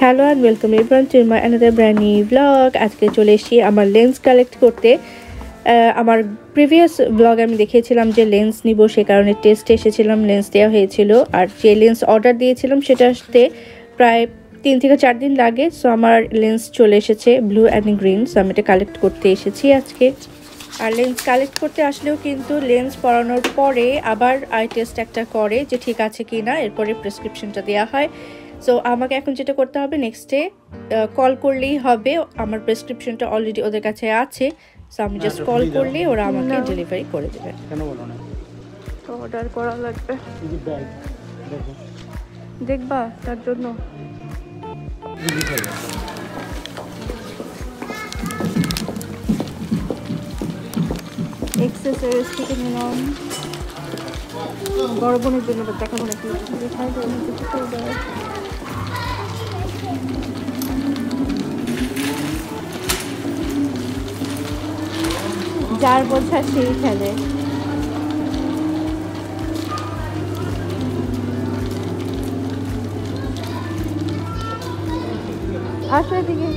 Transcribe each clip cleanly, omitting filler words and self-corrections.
Hello and welcome everyone to my another brand new blog. আজকে চলে এসেছি আমার লেন্স কালেক্ট করতে। আমার প্রিভিয়াস ব্লগে আমি দেখিয়েছিলাম যে লেন্স নিব, সে কারণে টেস্টে এসেছিলাম, লেন্স দেওয়া হয়েছিল। আর যে লেন্স অর্ডার দিয়েছিলাম সেটা আসতে প্রায় 3 থেকে 4 দিন লাগে। সো আমার লেন্স চলে এসেছে ব্লু অ্যান্ড গ্রিন। সো আমি এটা কালেক্ট করতে এসেছি আজকে। আর লেন্স কালেক্ট করতে আসলেও কিন্তু লেন্স পরানোর পরে আবার আই টেস্ট একটা করে যে ঠিক আছে কি না, এরপরে প্রেসক্রিপশনটা দেওয়া হয়। সো আমাকে এখন যেটা করতে হবে, নেক্সট ডে কল করলেই হবে। আমার প্রেসক্রিপশনটা অলরেডি ওদের কাছে আছে। সো আমি জাস্ট কল করলেই ওরা আমাকে ডেলিভারি করে দেবে। কেন বলো না? অর্ডার করা লাগবে, ব্যাগ দেখো, দেখবা তার জন্য। এক্সেসরিজ থেকে নিলাম বড় বোনের জন্য, দেখাবো নাকি দেখাই দেয়। 4 বছর সেই খেলে। আসো এদিকে।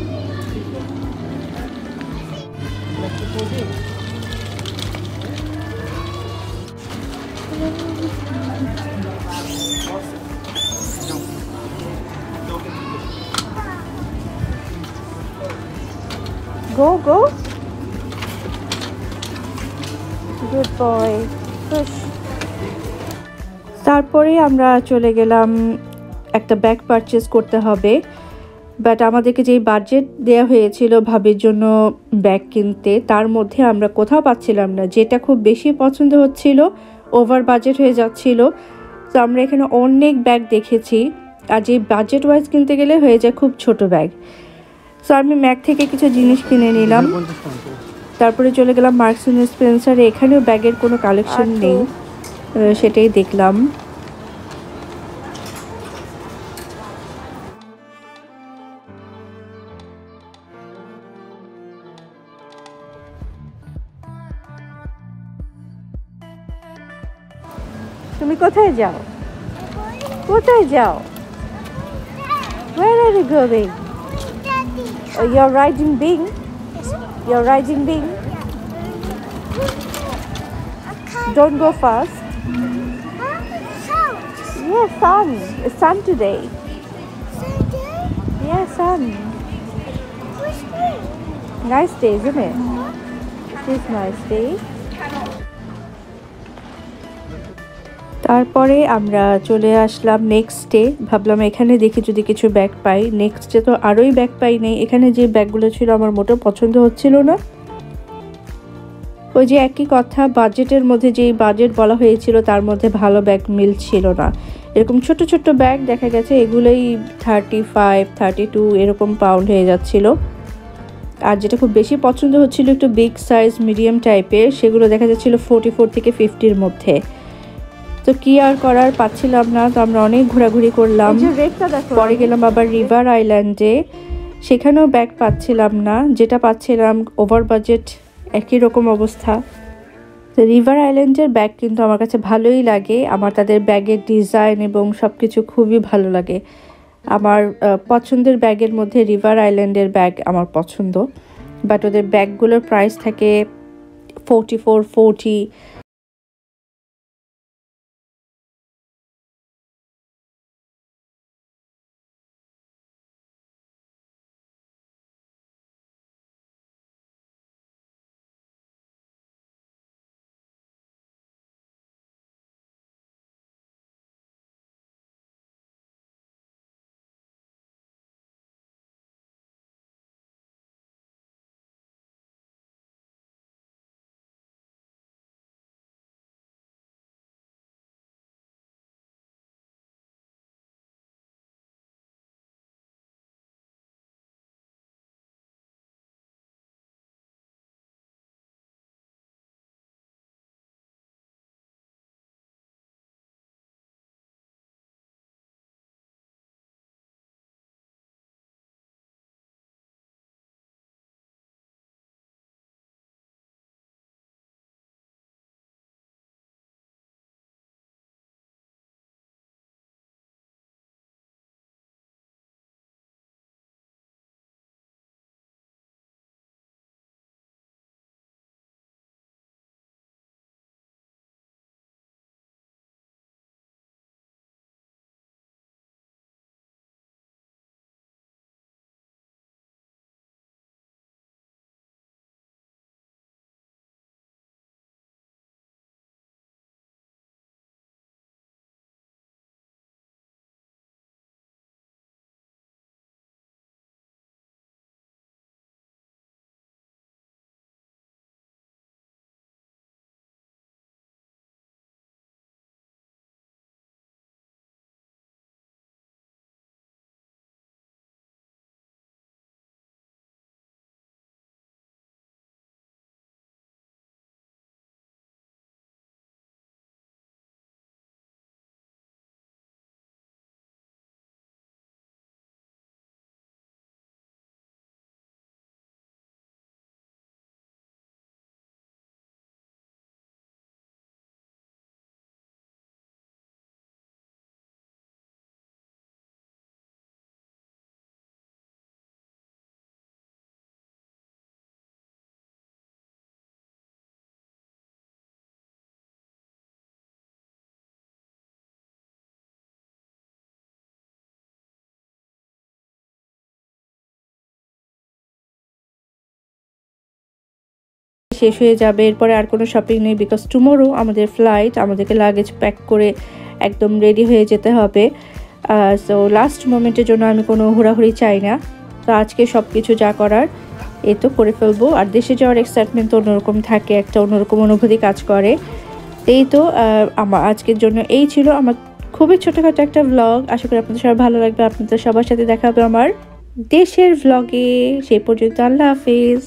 Go, go. Good boy. Push. তারপরে আমরা চলে গেলাম, একটা ব্যাগ পারচেজ করতে হবে। বাট আমাদেরকে যেই বাজেট দেওয়া হয়েছিল ভাবির জন্য ব্যাগ কিনতে, তার মধ্যে আমরা কোথাও পাচ্ছিলাম না। যেটা খুব বেশি পছন্দ হচ্ছিল ওভার বাজেট হয়ে যাচ্ছিল। তো আমরা এখানে অনেক ব্যাগ দেখেছি, আর যে বাজেট ওয়াইজ কিনতে গেলে হয়ে যায় খুব ছোট ব্যাগ। সো আমি ম্যাক থেকে কিছু জিনিস কিনে নিলাম। তারপরে চলে গেলাম মার্কস অ্যান্ড স্পেন্সারে। এখানেও ব্যাগের কোনো কালেকশন নেই, সেটাই দেখলাম। তুমি কোথায় যাও? কোথায় যাও? Where are you going? Oh, you're riding Bing? You're riding Bing? Don't go fast. Yeah, sun. It's sun today. Yeah, sun. Nice day, isn't it? It is nice day. তারপরে আমরা চলে আসলাম নেক্সট ডে। ভাবলাম এখানে দেখি যদি কিছু bag পাই। Next day তো আরোই ব্যাগ পাই নেই। এখানে যে ব্যাগগুলো ছিল আমার মোটেও পছন্দ হচ্ছিল না। ওই যে একই কথা, বাজেটের মধ্যে যেই বাজেট বলা হয়েছিল তার মধ্যে ভালো ব্যাগ মিলছিল না। এরকম ছোট ছোট ব্যাগ দেখা গেছে এগুলোই 35, 32 এরকম পাউন্ড হয়ে যাচ্ছিল। আর যেটা খুব বেশি পছন্দ হচ্ছিল একটু বিগ সাইজ মিডিয়াম টাইপের, সেগুলো দেখা যাচ্ছিল 44 থেকে 50-র মধ্যে। তো কি আর করার, পাচ্ছিলাম না। তো আমরা অনেক ঘোরাঘুরি করলাম। পরে গেলাম আবার রিভার আইল্যান্ডে, সেখানেও ব্যাগ পাচ্ছিলাম না। যেটা পাচ্ছিলাম ওভার বাজেট, একই রকম অবস্থা। তো রিভার আইল্যান্ডের ব্যাগ কিন্তু আমার কাছে ভালোই লাগে। আমার তাদের ব্যাগের ডিজাইন এবং সব কিছু খুবই ভালো লাগে। আমার পছন্দের ব্যাগের মধ্যে রিভার আইল্যান্ডের ব্যাগ আমার পছন্দ। বাট ওদের ব্যাগগুলোর প্রাইস থাকে 44, 40। শেষ হয়ে যাবে, এরপরে আর কোনো শপিং নেই, বিকজ টুমোরো আমাদের ফ্লাইট, আমাদেরকে লাগেজ প্যাক করে একদম রেডি হয়ে যেতে হবে। সো লাস্ট মোমেন্টের জন্য আমি কোনো হুড়াহুড়ি চাই না। তো আজকে সব কিছু যা করার এই তো করে ফেলবো। আর দেশে যাওয়ার এক্সাইটমেন্ট তো অন্যরকম থাকে, একটা অন্যরকম অনুভূতি কাজ করে। এই তো আমার আজকের জন্য এই ছিল আমার খুবই ছোটোখাটো একটা ভ্লগ। আশা করি আপনাদের সবার ভালো লাগবে। আপনাদের সবার সাথে দেখা হবে আমার দেশের ভ্লগে। সেই পর্যন্ত আল্লাহ হাফিজ।